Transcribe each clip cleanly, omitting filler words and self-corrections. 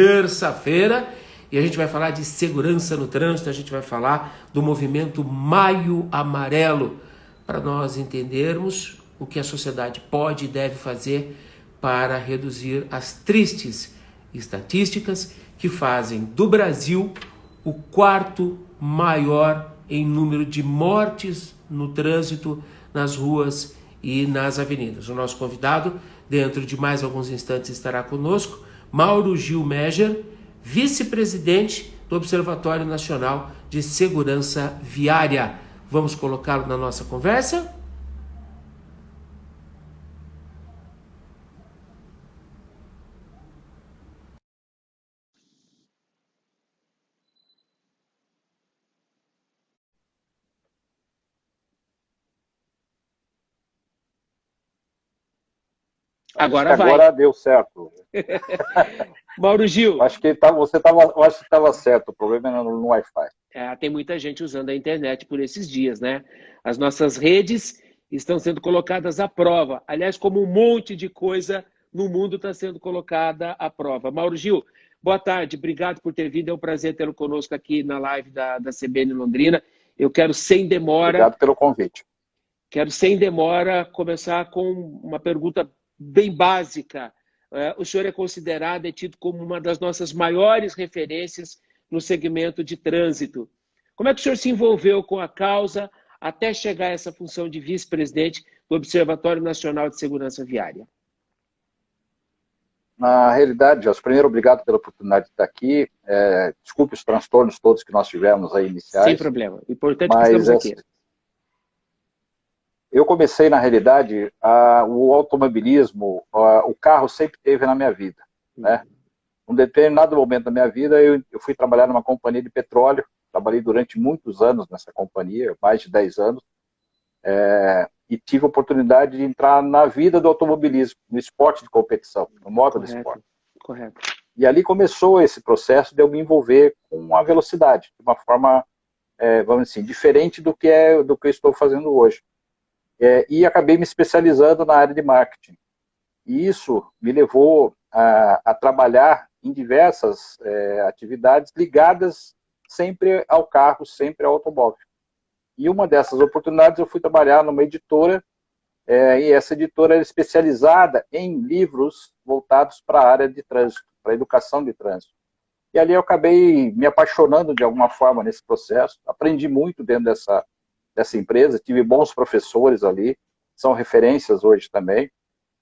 terça-feira e a gente vai falar de segurança no trânsito, a gente vai falar do movimento Maio Amarelo, para nós entendermos o que a sociedade pode e deve fazer para reduzir as tristes estatísticas que fazem do Brasil o quarto maior em número de mortes no trânsito, nas ruas e nas avenidas. O nosso convidado, dentro de mais alguns instantes, estará conosco, Mauro Gil Meger, vice-presidente do Observatório Nacional de Segurança Viária. Vamos colocá-lo na nossa conversa? Agora vai. Agora deu certo. Mauro Gil. Acho que eu acho que estava certo, o problema era no Wi-Fi. Tem muita gente usando a internet por esses dias, né? As nossas redes estão sendo colocadas à prova. Aliás, como um monte de coisa no mundo está sendo colocada à prova. Mauro Gil, boa tarde, obrigado por ter vindo. É um prazer tê-lo conosco aqui na live da CBN Londrina. Eu quero, sem demora... Obrigado pelo convite. Quero, sem demora, começar com uma pergunta bem básica. O senhor é considerado e tido como uma das nossas maiores referências no segmento de trânsito. Como é que o senhor se envolveu com a causa até chegar a essa função de vice-presidente do Observatório Nacional de Segurança Viária? Na realidade, Gelson, primeiro, obrigado pela oportunidade de estar aqui. Desculpe os transtornos todos que nós tivemos aí iniciais. Sem problema. O importante é que estamos aqui. Eu comecei, na realidade, o automobilismo, o carro sempre teve na minha vida, né? Num determinado momento da minha vida, eu fui trabalhar numa companhia de petróleo, trabalhei durante muitos anos nessa companhia, mais de 10 anos, e tive a oportunidade de entrar na vida do automobilismo, no esporte de competição, no modo de esporte. Correto. E ali começou esse processo de eu me envolver com a velocidade, de uma forma, vamos dizer assim, diferente do que eu estou fazendo hoje. E acabei me especializando na área de marketing. E isso me levou a trabalhar em diversas atividades ligadas sempre ao carro, sempre ao automóvel. E uma dessas oportunidades eu fui trabalhar numa editora, e essa editora era especializada em livros voltados para a área de trânsito, para a educação de trânsito. E ali eu acabei me apaixonando de alguma forma nesse processo, aprendi muito dentro dessa empresa, tive bons professores ali, são referências hoje também,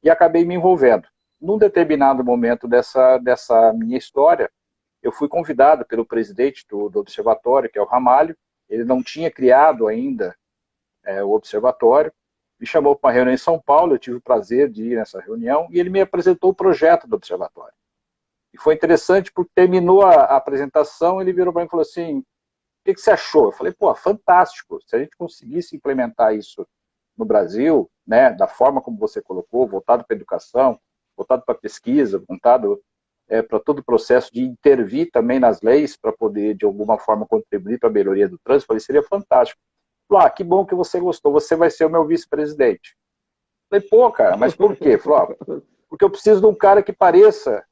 e acabei me envolvendo. Num determinado momento dessa minha história, eu fui convidado pelo presidente do observatório, que é o Ramalho, ele não tinha criado ainda o observatório, me chamou para uma reunião em São Paulo, eu tive o prazer de ir nessa reunião, e ele me apresentou o projeto do observatório. E foi interessante, porque terminou a apresentação, ele virou para mim e falou assim: o que você achou? Eu falei, pô, fantástico, se a gente conseguisse implementar isso no Brasil, né, da forma como você colocou, voltado para a educação, voltado para a pesquisa, voltado para todo o processo de intervir também nas leis para poder, de alguma forma, contribuir para a melhoria do trânsito, eu falei, seria fantástico. Falei, que bom que você gostou, você vai ser o meu vice-presidente. Falei, pô, cara, mas por quê? Falei, porque eu preciso de um cara que pareça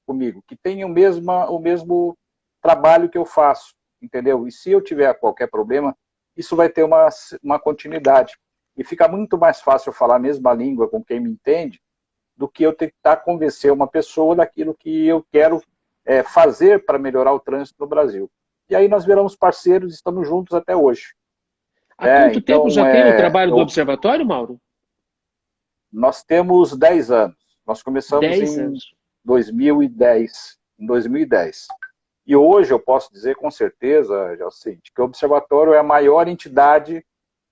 comigo, que tenha o mesmo trabalho que eu faço, entendeu? E se eu tiver qualquer problema, isso vai ter uma continuidade. E fica muito mais fácil eu falar a mesma língua com quem me entende, do que eu tentar convencer uma pessoa daquilo que eu quero fazer para melhorar o trânsito no Brasil. E aí nós viramos parceiros e estamos juntos até hoje. Há quanto tempo já tem o trabalho do Observatório, Mauro? Nós temos 10 anos. Nós começamos em 2010. E hoje eu posso dizer com certeza, Gelson, que o Observatório é a maior entidade,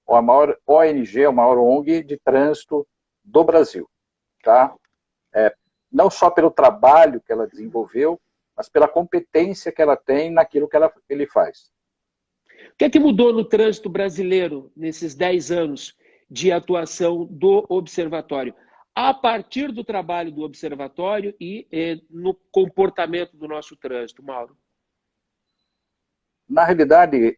ou a maior ONG, a maior ONG de trânsito do Brasil. Tá? Não só pelo trabalho que ela desenvolveu, mas pela competência que ela tem naquilo que ele faz. O que é que mudou no trânsito brasileiro nesses 10 anos de atuação do Observatório? A partir do trabalho do Observatório e no comportamento do nosso trânsito, Mauro? Na realidade,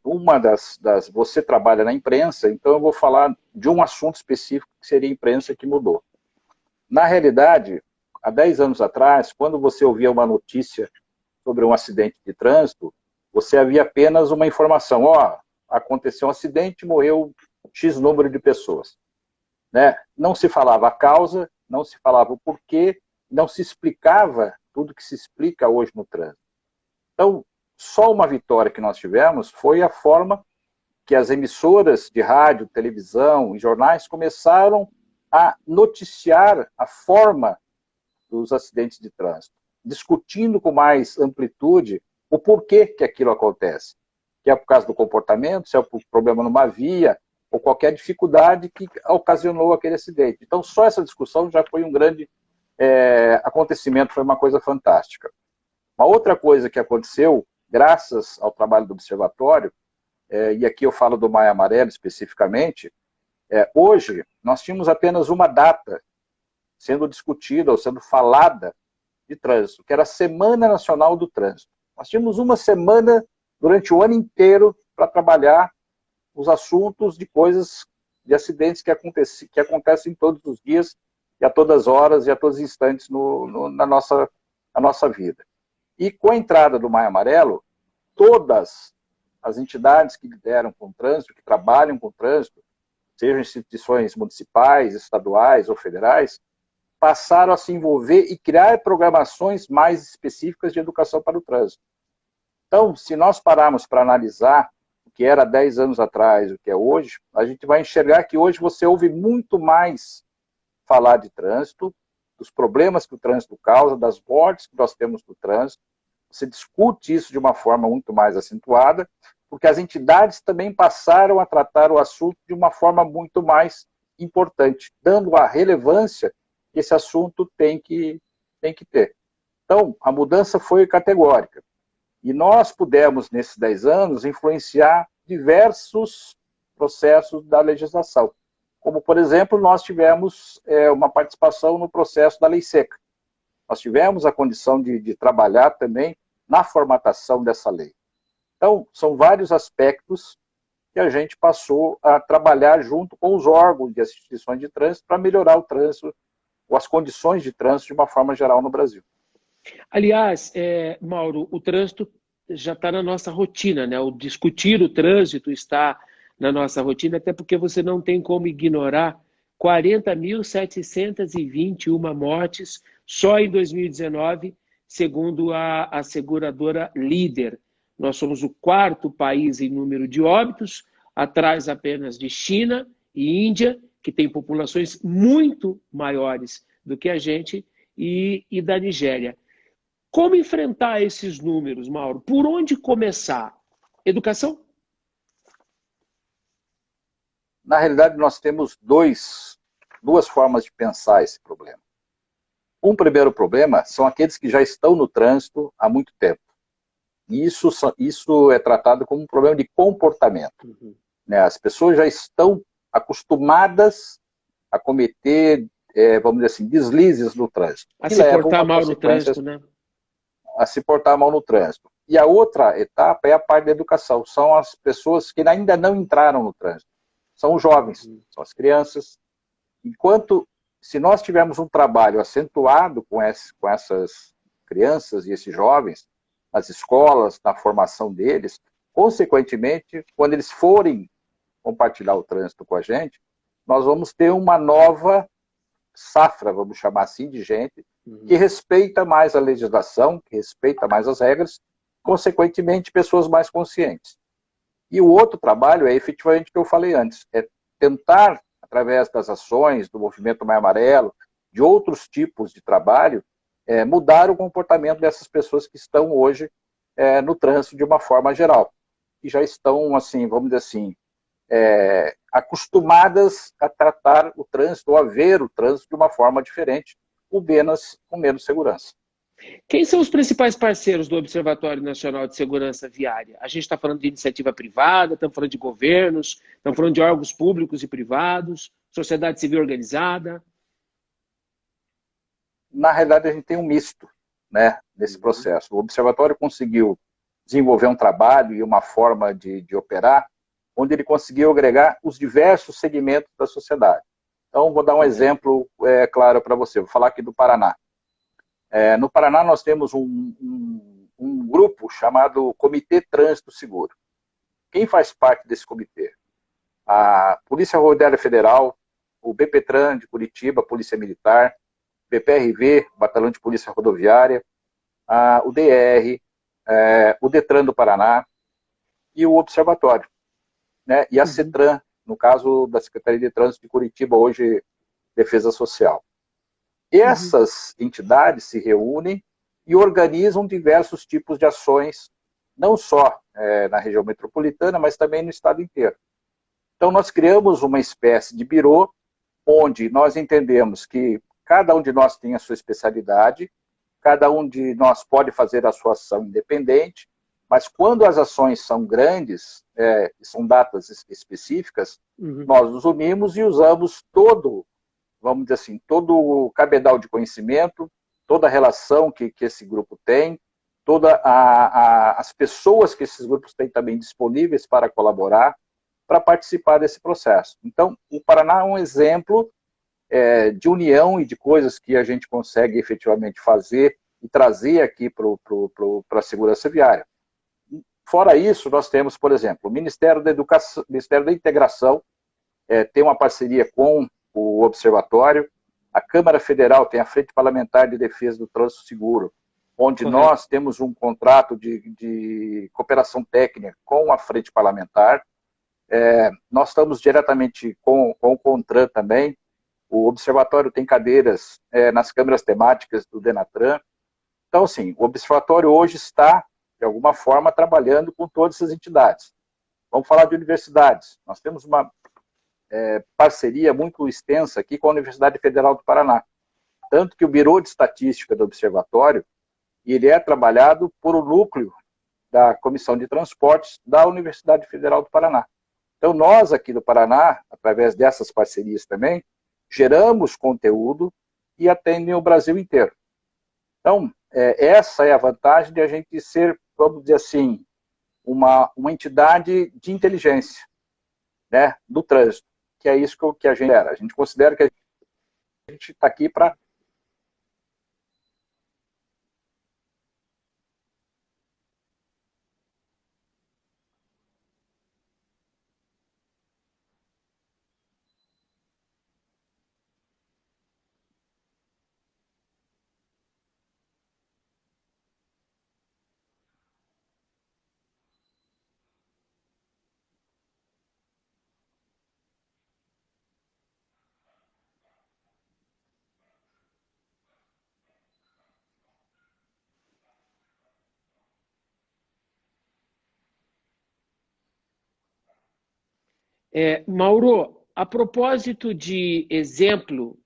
você trabalha na imprensa, então eu vou falar de um assunto específico que seria a imprensa que mudou. Na realidade, há 10 anos atrás, quando você ouvia uma notícia sobre um acidente de trânsito, você havia apenas uma informação, ó, aconteceu um acidente, morreu X número de pessoas. Né? Não se falava a causa, não se falava o porquê, não se explicava tudo que se explica hoje no trânsito. Então, só uma vitória que nós tivemos foi a forma que as emissoras de rádio, televisão e jornais começaram a noticiar a forma dos acidentes de trânsito, discutindo com mais amplitude o porquê que aquilo acontece. Que é por causa do comportamento, se é por problema numa via, ou qualquer dificuldade que ocasionou aquele acidente. Então, só essa discussão já foi um grande acontecimento, foi uma coisa fantástica. Uma outra coisa que aconteceu, graças ao trabalho do Observatório, e aqui eu falo do Maio Amarelo especificamente, hoje nós tínhamos apenas uma data sendo discutida ou sendo falada de trânsito, que era a Semana Nacional do Trânsito. Nós tínhamos uma semana durante o ano inteiro para trabalhar os assuntos de coisas, de acidentes que acontecem todos os dias, e a todas as horas, e a todos os instantes na nossa vida. E com a entrada do Maio Amarelo, todas as entidades que lideram com o trânsito, que trabalham com o trânsito, sejam instituições municipais, estaduais ou federais, passaram a se envolver e criar programações mais específicas de educação para o trânsito. Então, se nós pararmos para analisar o que era 10 anos atrás, o que é hoje, a gente vai enxergar que hoje você ouve muito mais falar de trânsito, dos problemas que o trânsito causa, das mortes que nós temos no trânsito. Você discute isso de uma forma muito mais acentuada, porque as entidades também passaram a tratar o assunto de uma forma muito mais importante, dando a relevância que esse assunto tem que ter. Então, a mudança foi categórica. E nós pudemos, nesses 10 anos, influenciar diversos processos da legislação. Como, por exemplo, nós tivemos uma participação no processo da Lei Seca. Nós tivemos a condição de trabalhar também na formatação dessa lei. Então, são vários aspectos que a gente passou a trabalhar junto com os órgãos de instituições de trânsito para melhorar o trânsito, ou as condições de trânsito de uma forma geral no Brasil. Aliás, Mauro, o trânsito já está na nossa rotina, né? O discutir o trânsito está na nossa rotina, até porque você não tem como ignorar 40.721 mortes só em 2019, segundo a seguradora Líder. Nós somos o quarto país em número de óbitos, atrás apenas de China e Índia, que têm populações muito maiores do que a gente, e da Nigéria. Como enfrentar esses números, Mauro? Por onde começar? Educação? Na realidade, nós temos duas formas de pensar esse problema. Um primeiro problema são aqueles que já estão no trânsito há muito tempo. E isso é tratado como um problema de comportamento. Uhum. Né? As pessoas já estão acostumadas a cometer, vamos dizer assim, deslizes no trânsito. A se portar mal no trânsito, né? A se portar mal no trânsito. E a outra etapa é a parte da educação. São as pessoas que ainda não entraram no trânsito. São os jovens, são as crianças. Enquanto, se nós tivermos um trabalho acentuado com essas crianças e esses jovens, nas escolas, na formação deles, consequentemente, quando eles forem compartilhar o trânsito com a gente, nós vamos ter uma nova safra, vamos chamar assim, de gente que respeita mais a legislação, que respeita mais as regras, consequentemente, pessoas mais conscientes. E o outro trabalho é efetivamente o que eu falei antes, é tentar, através das ações do Movimento Maio Amarelo, de outros tipos de trabalho, mudar o comportamento dessas pessoas que estão hoje no trânsito de uma forma geral. E já estão, assim, vamos dizer assim, acostumadas a tratar o trânsito, ou a ver o trânsito de uma forma diferente, com menos segurança. Quem são os principais parceiros do Observatório Nacional de Segurança Viária? A gente está falando de iniciativa privada, estamos falando de governos, estamos falando de órgãos públicos e privados, sociedade civil organizada? Na realidade, a gente tem um misto, né, nesse processo. O Observatório conseguiu desenvolver um trabalho e uma forma de operar, onde ele conseguiu agregar os diversos segmentos da sociedade. Então, vou dar um exemplo claro para você. Vou falar aqui do Paraná. No Paraná, nós temos um grupo chamado Comitê Trânsito Seguro. Quem faz parte desse comitê? A Polícia Rodoviária Federal, o BPTran de Curitiba, Polícia Militar, BPRV, Batalhão de Polícia Rodoviária, o DR, o Detran do Paraná e o Observatório, né? E a CETRAN, no caso da Secretaria de Trânsito de Curitiba, hoje Defesa Social. Essas entidades se reúnem e organizam diversos tipos de ações, não só na região metropolitana, mas também no estado inteiro. Então, nós criamos uma espécie de birô, onde nós entendemos que cada um de nós tem a sua especialidade, cada um de nós pode fazer a sua ação independente, mas quando as ações são grandes, são datas específicas, nós nos unimos e usamos todo, vamos dizer assim, todo o cabedal de conhecimento, toda a relação que esse grupo tem, todas as pessoas que esses grupos têm também disponíveis para colaborar, para participar desse processo. Então, o Paraná é um exemplo de união e de coisas que a gente consegue efetivamente fazer e trazer aqui para a segurança viária. Fora isso, nós temos, por exemplo, o Ministério da Educação, Ministério da Integração, tem uma parceria com o Observatório, a Câmara Federal tem a Frente Parlamentar de Defesa do Trânsito Seguro, onde nós temos um contrato de cooperação técnica com a Frente Parlamentar. Nós estamos diretamente com o CONTRAN também. O Observatório tem cadeiras nas câmaras temáticas do DENATRAN. Então, assim, o Observatório hoje está, de alguma forma, trabalhando com todas essas entidades. Vamos falar de universidades. Nós temos uma parceria muito extensa aqui com a Universidade Federal do Paraná. Tanto que o Birô de Estatística do Observatório, ele é trabalhado por um núcleo da Comissão de Transportes da Universidade Federal do Paraná. Então, nós aqui do Paraná, através dessas parcerias também, geramos conteúdo e atendem o Brasil inteiro. Então, essa é a vantagem de a gente ser, vamos dizer assim, uma entidade de inteligência, né, do trânsito, que é isso que a gente era. A gente considera que a gente está aqui para... Mauro, a propósito de exemplo,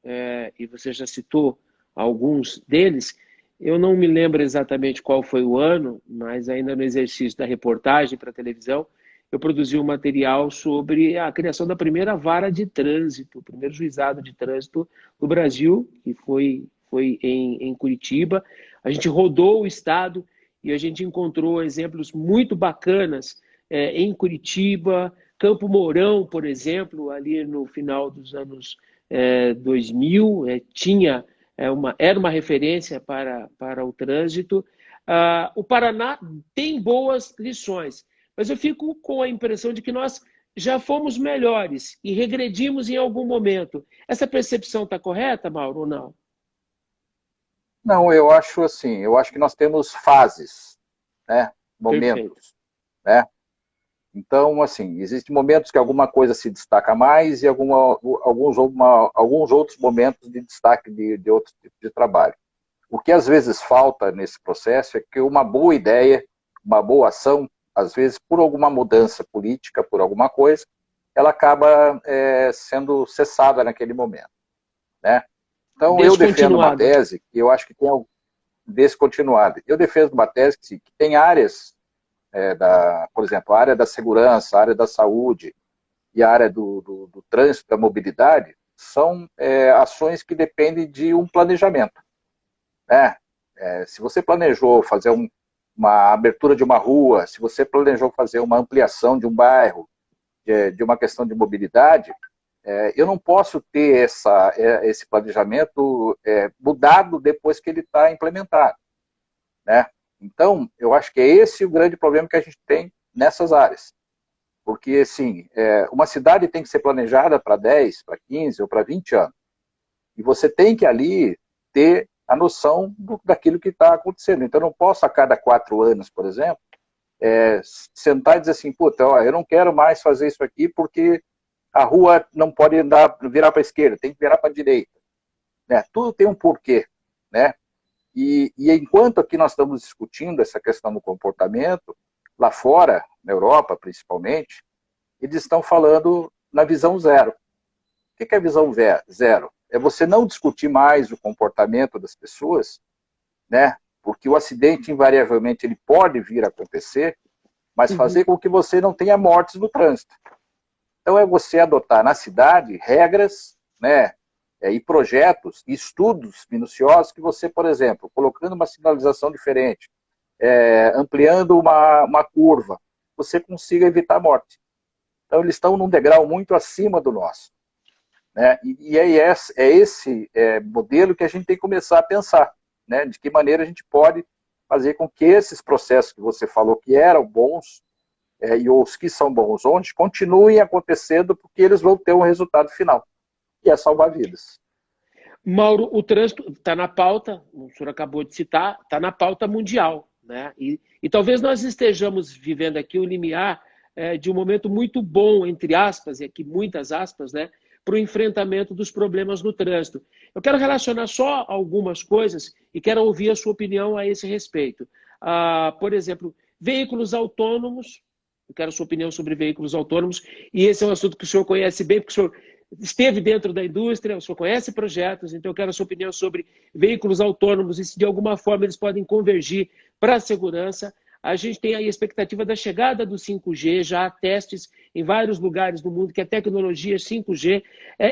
e você já citou alguns deles, eu não me lembro exatamente qual foi o ano, mas ainda no exercício da reportagem para a televisão, eu produzi um material sobre a criação da primeira vara de trânsito, o primeiro juizado de trânsito do Brasil, que foi em Curitiba. A gente rodou o estado e a gente encontrou exemplos muito bacanas em Curitiba, Campo Mourão, por exemplo, ali no final dos anos 2000, era uma referência para o trânsito. O Paraná tem boas lições, mas eu fico com a impressão de que nós já fomos melhores e regredimos em algum momento. Essa percepção está correta, Mauro, ou não? Não, eu acho assim, eu acho que nós temos fases, né, momentos, né? Então, assim, existem momentos que alguma coisa se destaca mais e alguns outros momentos de destaque de outro tipo de trabalho. O que às vezes falta nesse processo é que uma boa ideia, uma boa ação, às vezes por alguma mudança política, por alguma coisa, ela acaba sendo cessada naquele momento, né? Então, eu defendo uma tese que eu acho que tem algo descontinuada. Eu defendo uma tese que tem áreas, por exemplo, a área da segurança, a área da saúde e a área do trânsito, da mobilidade, são ações que dependem de um planejamento, né? Se você planejou fazer uma abertura de uma rua, se você planejou fazer uma ampliação de um bairro, de uma questão de mobilidade, eu não posso ter esse planejamento mudado depois que ele está implementado, né? Então, eu acho que é esse o grande problema que a gente tem nessas áreas. Porque, assim, uma cidade tem que ser planejada para 10, para 15 ou para 20 anos. E você tem que ali ter a noção daquilo que está acontecendo. Então, eu não posso, a cada 4 anos, por exemplo, sentar e dizer assim, puta, ó, eu não quero mais fazer isso aqui porque a rua não pode virar para a esquerda, tem que virar para a direita. Né? Tudo tem um porquê. Né? E enquanto aqui nós estamos discutindo essa questão do comportamento, lá fora, na Europa principalmente, eles estão falando na visão zero. O que é a visão zero? É você não discutir mais o comportamento das pessoas, né? Porque o acidente, invariavelmente, ele pode vir a acontecer, mas fazer com que você não tenha mortes no trânsito. Então, é você adotar na cidade regras, né? E projetos, estudos minuciosos que você, por exemplo, colocando uma sinalização diferente, ampliando uma curva, você consiga evitar a morte. Então, eles estão num degrau muito acima do nosso. Né? E é esse modelo que a gente tem que começar a pensar. Né? De que maneira a gente pode fazer com que esses processos que você falou que eram bons, e os que são bons onde, continuem acontecendo, porque eles vão ter um resultado final, que é salvar vidas. Mauro, o trânsito está na pauta, o senhor acabou de citar, está na pauta mundial. Né? E talvez nós estejamos vivendo aqui o limiar de um momento muito bom, entre aspas, e aqui muitas aspas, né, para o enfrentamento dos problemas no trânsito. Eu quero relacionar só algumas coisas e quero ouvir a sua opinião a esse respeito. Por exemplo, veículos autônomos, eu quero a sua opinião sobre veículos autônomos, e esse é um assunto que o senhor conhece bem, porque o senhor esteve dentro da indústria, o senhor conhece projetos, então eu quero a sua opinião sobre veículos autônomos e se de alguma forma eles podem convergir para a segurança. A gente tem aí a expectativa da chegada do 5G, já há testes em vários lugares do mundo que a tecnologia é 5G,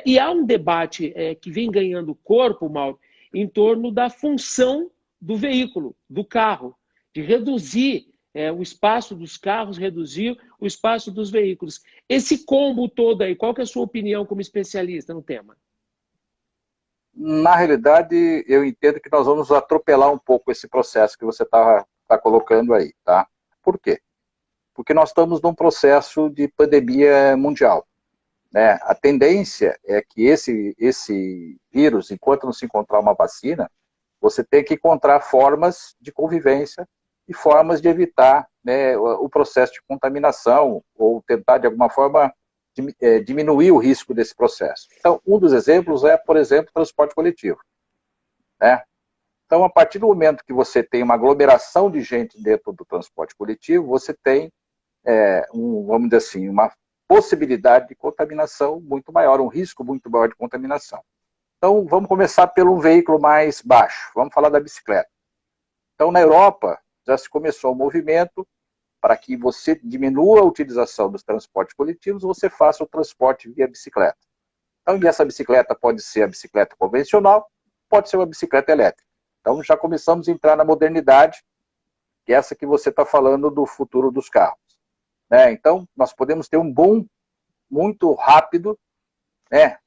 e há um debate que vem ganhando corpo, Mauro, em torno da função do veículo, do carro, de reduzir o espaço dos carros, reduzir o espaço dos veículos. Esse combo todo aí, qual que é a sua opinião como especialista no tema? Na realidade, eu entendo que nós vamos atropelar um pouco esse processo que você está colocando aí, tá? Por quê? Porque nós estamos num processo de pandemia mundial. Né? A tendência é que esse vírus, enquanto não se encontrar uma vacina, você tem que encontrar formas de convivência e formas de evitar, né, o processo de contaminação ou tentar, de alguma forma, diminuir o risco desse processo. Então, um dos exemplos é, por exemplo, o transporte coletivo. Né? Então, a partir do momento que você tem uma aglomeração de gente dentro do transporte coletivo, você tem, vamos dizer assim, uma possibilidade de contaminação muito maior, um risco muito maior de contaminação. Então, vamos começar pelo veículo mais baixo. Vamos falar da bicicleta. Então, na Europa, já se começou um movimento para que você diminua a utilização dos transportes coletivos, você faça o transporte via bicicleta. Então, essa bicicleta pode ser a bicicleta convencional, pode ser uma bicicleta elétrica. Então, já começamos a entrar na modernidade, que é essa que você está falando do futuro dos carros. Né? Então, nós podemos ter um boom muito rápido, né,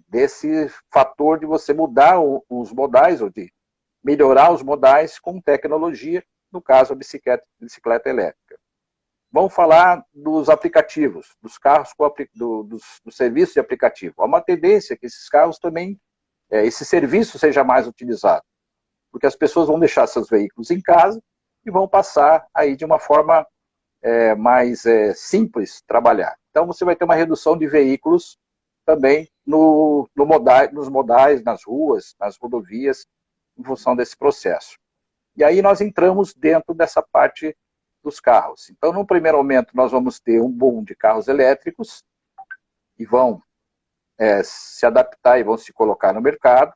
desse fator de você mudar os modais, ou de melhorar os modais com tecnologia, no caso, a bicicleta elétrica. Vamos falar dos aplicativos, dos carros, dos serviços de aplicativo. Há uma tendência que esses carros também, esse serviço seja mais utilizado, porque as pessoas vão deixar seus veículos em casa e vão passar aí de uma forma mais simples trabalhar. Então, você vai ter uma redução de veículos também nos modais, nas ruas, nas rodovias, em função desse processo. E aí nós entramos dentro dessa parte dos carros. Então, num primeiro momento, nós vamos ter um boom de carros elétricos que vão se adaptar e vão se colocar no mercado.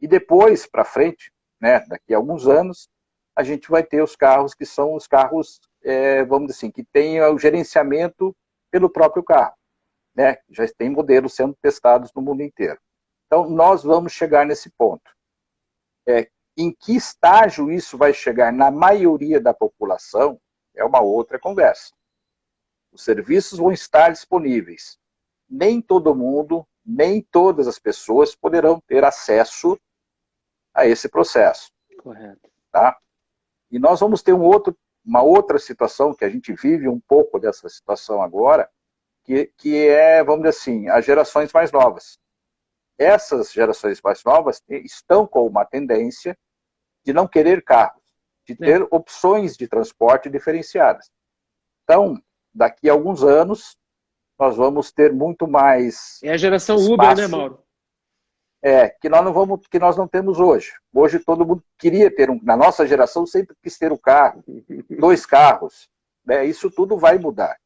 E depois, para frente, né, daqui a alguns anos, a gente vai ter os carros que são os carros, vamos dizer assim, que têm o gerenciamento pelo próprio carro. Né? Já tem modelos sendo testados no mundo inteiro. Então, nós vamos chegar nesse ponto. Em que estágio isso vai chegar na maioria da população é uma outra conversa. Os serviços vão estar disponíveis. Nem todo mundo, nem todas as pessoas poderão ter acesso a esse processo. Correto. Tá? E nós vamos ter uma outra situação, que a gente vive um pouco dessa situação agora, que é, vamos dizer assim, as gerações mais novas. Essas gerações mais novas estão com uma tendência de não querer carros, de ter opções de transporte diferenciadas. Então, daqui a alguns anos, nós vamos ter muito mais É a geração espaço, Uber, né, Mauro? que nós não temos hoje. Hoje todo mundo queria ter na nossa geração sempre quis ter um carro, 2 carros, né? Isso tudo vai mudar.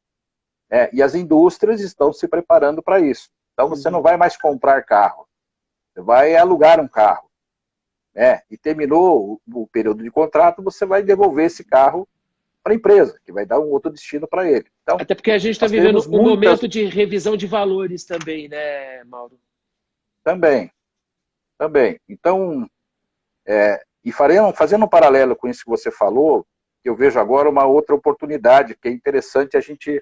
E as indústrias estão se preparando para isso. Então você não vai mais comprar carro, você vai alugar um carro. E terminou o período de contrato, você vai devolver esse carro para a empresa, que vai dar um outro destino para ele. Então, até porque a gente está vivendo um momento de revisão de valores também, né, Mauro? Também. Então, fazendo um paralelo com isso que você falou, eu vejo agora uma outra oportunidade que é interessante a gente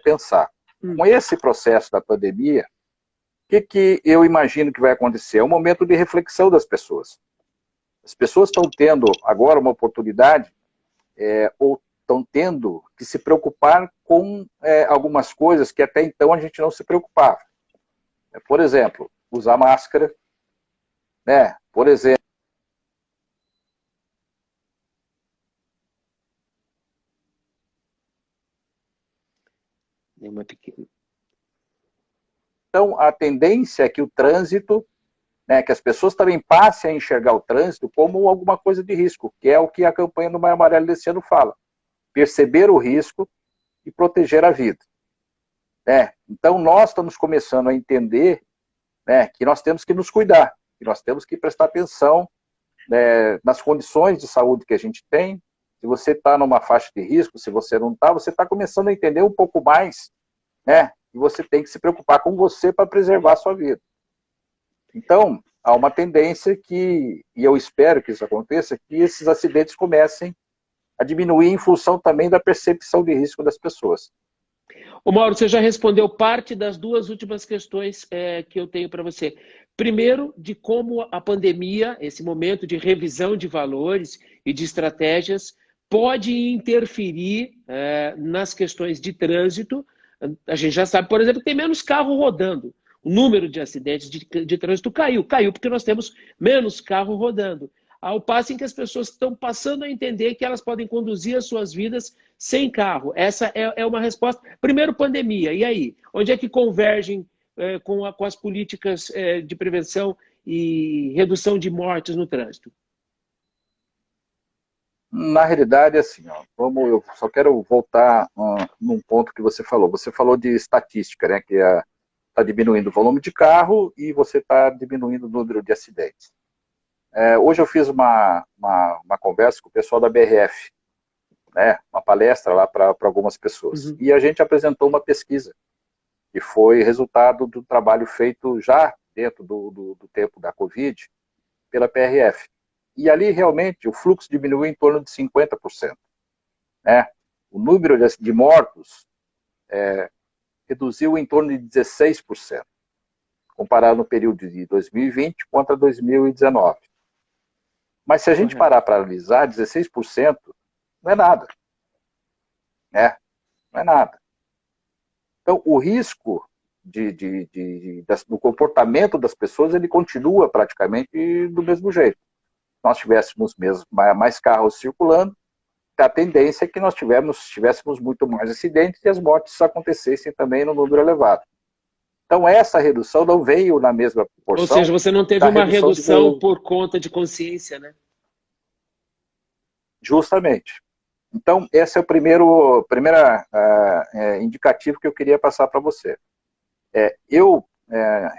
pensar. Com esse processo da pandemia, o que eu imagino que vai acontecer? É um momento de reflexão das pessoas. As pessoas estão tendo agora uma oportunidade, ou estão tendo que se preocupar com algumas coisas que até então a gente não se preocupava. Por exemplo, usar máscara, por exemplo, então a tendência é que o trânsito, que as pessoas também passem a enxergar o trânsito como alguma coisa de risco, que é o que a campanha do Maio Amarelo desse ano fala. Perceber o risco e proteger a vida. Então nós estamos começando a entender que nós temos que nos cuidar, que nós temos que prestar atenção nas condições de saúde que a gente tem. Se você está numa faixa de risco, se você não está, você está começando a entender um pouco mais, que você tem que se preocupar com você para preservar a sua vida. Então, há uma tendência e eu espero que isso aconteça, que esses acidentes comecem a diminuir em função também da percepção de risco das pessoas. Ô Mauro, você já respondeu parte das 2 últimas questões que eu tenho para você. Primeiro, de como a pandemia, esse momento de revisão de valores e de estratégias, pode interferir nas questões de trânsito. A gente já sabe, por exemplo, que tem menos carro rodando. O número de acidentes de trânsito caiu porque nós temos menos carro rodando. Ao passo em que as pessoas estão passando a entender que elas podem conduzir as suas vidas sem carro. Essa é uma resposta. Primeiro, pandemia. E aí? Onde é que convergem com as políticas de prevenção e redução de mortes no trânsito? Na realidade, assim, eu só quero voltar num ponto que você falou. Você falou de estatística, que está diminuindo o volume de carro e você está diminuindo o número de acidentes. Hoje eu fiz uma conversa com o pessoal da BRF, uma palestra lá para algumas pessoas. E a gente apresentou uma pesquisa, que foi resultado do trabalho feito já dentro do tempo da Covid, pela PRF. E ali realmente o fluxo diminuiu em torno de 50%. O número de mortos reduziu em torno de 16%, comparado no período de 2020 contra 2019. Mas se a gente parar para analisar, 16% não é nada. Não é nada. Então, o risco do comportamento das pessoas, ele continua praticamente do mesmo jeito. Se nós tivéssemos mais carros circulando, a tendência é que nós tivéssemos muito mais acidentes e as mortes acontecessem também no número elevado. Então, essa redução não veio na mesma proporção. Ou seja, você não teve uma redução por conta de consciência, né? Justamente. Então, esse é o primeiro indicativo que eu queria passar para você. Eu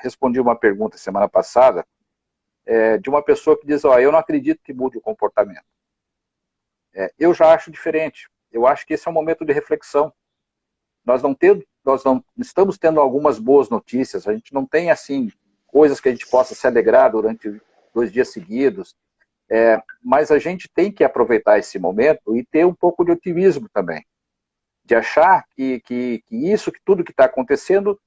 respondi uma pergunta semana passada de uma pessoa que diz, eu não acredito que mude o comportamento. Eu já acho diferente. Eu acho que esse é um momento de reflexão. Nós não estamos tendo algumas boas notícias, a gente não tem, assim, coisas que a gente possa se alegrar durante 2 dias seguidos, mas a gente tem que aproveitar esse momento e ter um pouco de otimismo também, de achar que tudo que está acontecendo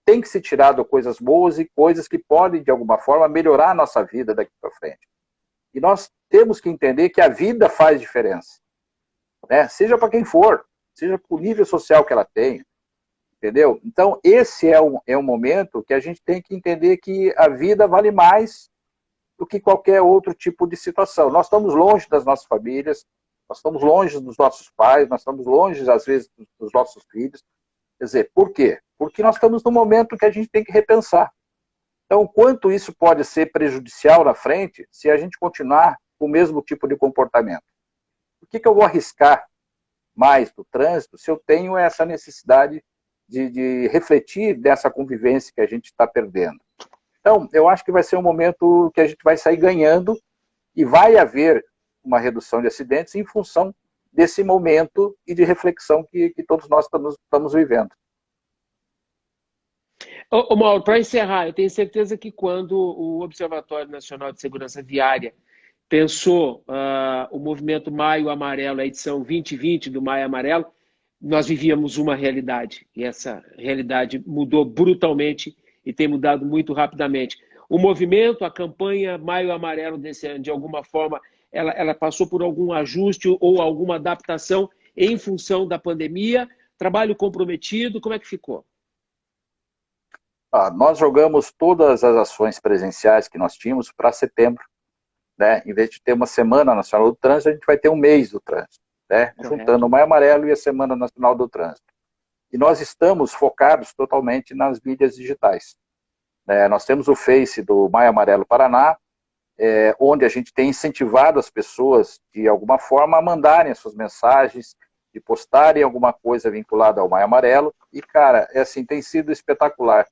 tem que ser tirado coisas boas e coisas que podem, de alguma forma, melhorar a nossa vida daqui para frente. E nós temos que entender que a vida faz diferença, né? Seja para quem for, seja para o nível social que ela tenha, entendeu? Então, esse é um momento que a gente tem que entender que a vida vale mais do que qualquer outro tipo de situação. Nós estamos longe das nossas famílias, nós estamos longe dos nossos pais, nós estamos longe, às vezes, dos nossos filhos. Quer dizer, por quê? Porque nós estamos num momento que a gente tem que repensar. Então, quanto isso pode ser prejudicial na frente se a gente continuar com o mesmo tipo de comportamento? Por que eu vou arriscar mais do trânsito se eu tenho essa necessidade de refletir dessa convivência que a gente está perdendo? Então, eu acho que vai ser um momento que a gente vai sair ganhando e vai haver uma redução de acidentes em função desse momento e de reflexão que todos nós estamos vivendo. Ô Mauro, para encerrar, eu tenho certeza que quando o Observatório Nacional de Segurança Viária pensou o movimento Maio Amarelo, a edição 2020 do Maio Amarelo, nós vivíamos uma realidade, e essa realidade mudou brutalmente e tem mudado muito rapidamente. O movimento, a campanha Maio Amarelo desse ano, de alguma forma, ela passou por algum ajuste ou alguma adaptação em função da pandemia? Trabalho comprometido, como é que ficou? Nós jogamos todas as ações presenciais que nós tínhamos para setembro, né? Em vez de ter uma Semana Nacional do Trânsito, a gente vai ter um mês do trânsito, né? Juntando o Maio Amarelo e a Semana Nacional do Trânsito. E nós estamos focados totalmente nas mídias digitais. Nós temos o Face do Maio Amarelo Paraná, onde a gente tem incentivado as pessoas, de alguma forma, a mandarem as suas mensagens, de postarem alguma coisa vinculada ao Maio Amarelo. E, cara, assim, tem sido espetacular.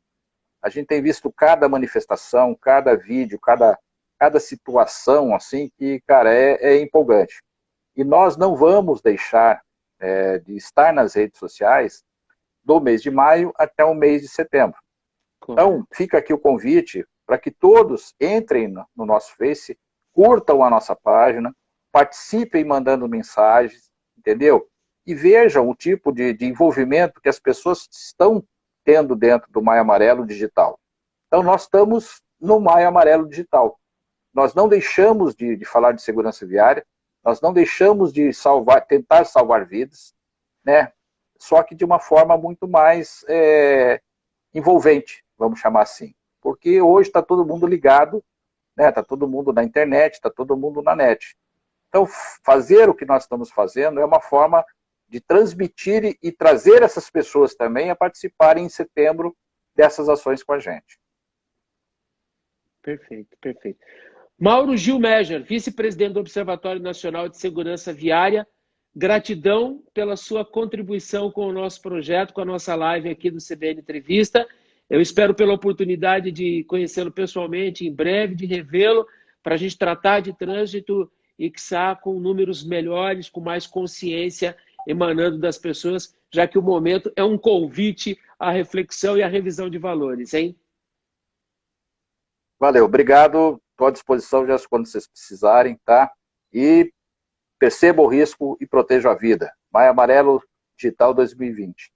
A gente tem visto cada manifestação, cada vídeo, cada situação, assim, que, cara, é empolgante. E nós não vamos deixar de estar nas redes sociais do mês de maio até o mês de setembro. Então, fica aqui o convite para que todos entrem no nosso Face, curtam a nossa página, participem mandando mensagens, entendeu? E vejam o tipo de envolvimento que as pessoas estão tendo dentro do Maio Amarelo Digital. Então, nós estamos no Maio Amarelo Digital. Nós não deixamos de falar de segurança viária, nós não deixamos de tentar salvar vidas, né? Só que de uma forma muito mais envolvente, vamos chamar assim. Porque hoje está todo mundo ligado, né? Está todo mundo na internet, está todo mundo na net. Então, fazer o que nós estamos fazendo é uma forma de transmitir e trazer essas pessoas também a participarem em setembro dessas ações com a gente. Perfeito, perfeito. Mauro Gil Meger, vice-presidente do Observatório Nacional de Segurança Viária, gratidão pela sua contribuição com o nosso projeto, com a nossa live aqui do CBN Entrevista. Eu espero pela oportunidade de conhecê-lo pessoalmente em breve, de revê-lo, para a gente tratar de trânsito e que com números melhores, com mais consciência emanando das pessoas, já que o momento é um convite à reflexão e à revisão de valores, hein? Valeu, obrigado. Estou à disposição já quando vocês precisarem, tá? E perceba o risco e proteja a vida. Maio Amarelo Digital 2020.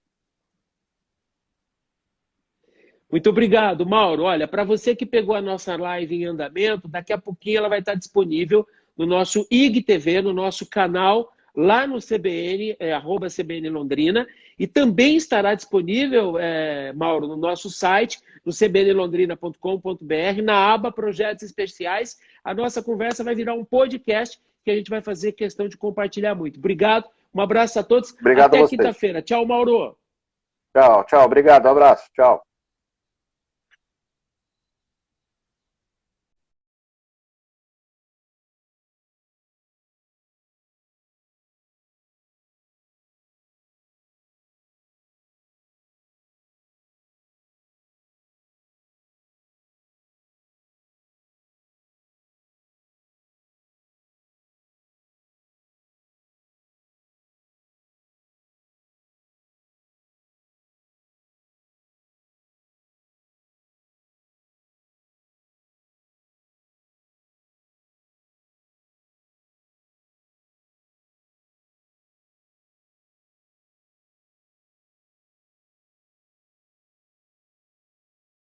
Muito obrigado, Mauro. Olha, para você que pegou a nossa live em andamento, daqui a pouquinho ela vai estar disponível no nosso IGTV, no nosso canal, lá no CBN, @CBN Londrina, e também estará disponível, Mauro, no nosso site, no cbnlondrina.com.br, na aba Projetos Especiais. A nossa conversa vai virar um podcast que a gente vai fazer questão de compartilhar muito. Obrigado, um abraço a todos. Obrigado. Até quinta-feira. Tchau, Mauro. Tchau, obrigado, um abraço, tchau.